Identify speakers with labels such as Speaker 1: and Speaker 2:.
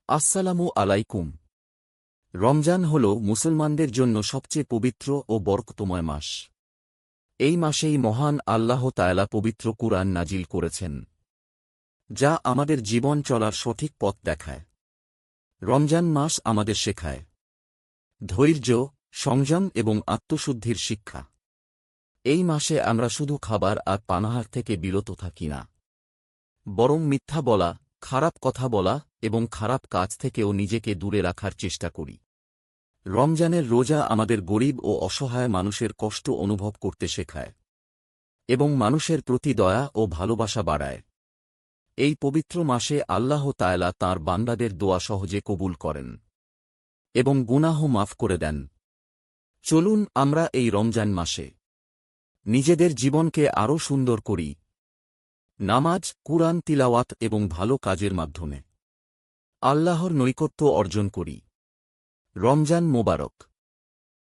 Speaker 1: আসসালামু আলাইকুম। রমজান হল মুসলমানদের জন্য সবচেয়ে পবিত্র ও বরকতময় মাস। এই মাসেই মহান আল্লাহ তাআলা পবিত্র কুরআন নাজিল করেছেন, যা আমাদের জীবন চলার সঠিক পথ দেখায়। রমজান মাস আমাদের শেখায় ধৈর্য, সংযম এবং আত্মশুদ্ধির শিক্ষা। এই মাসে আমরা শুধু খাবার আর পানাহার থেকে বিরত থাকি না, বরং মিথ্যা বলা, খারাপ কথা বলা এবং খারাপ কাজ থেকেও নিজেকে দূরে রাখার চেষ্টা করি। রমজানের রোজা আমাদের গরিব ও অসহায় মানুষের কষ্ট অনুভব করতে শেখায় এবং মানুষের প্রতি দয়া ও ভালোবাসা বাড়ায়। এই পবিত্র মাসে আল্লাহ তাআলা তাঁর বান্দাদের দোয়া সহজে কবুল করেন এবং গুনাহ মাফ করে দেন। চলুন আমরা এই রমজান মাসে নিজেদের জীবনকে আরও সুন্দর করি, নামাজ, কুরআন তিলাওয়াত এবং ভালো কাজের মাধ্যমে আল্লাহর নৈকট্য অর্জন করি। রমজান মোবারক।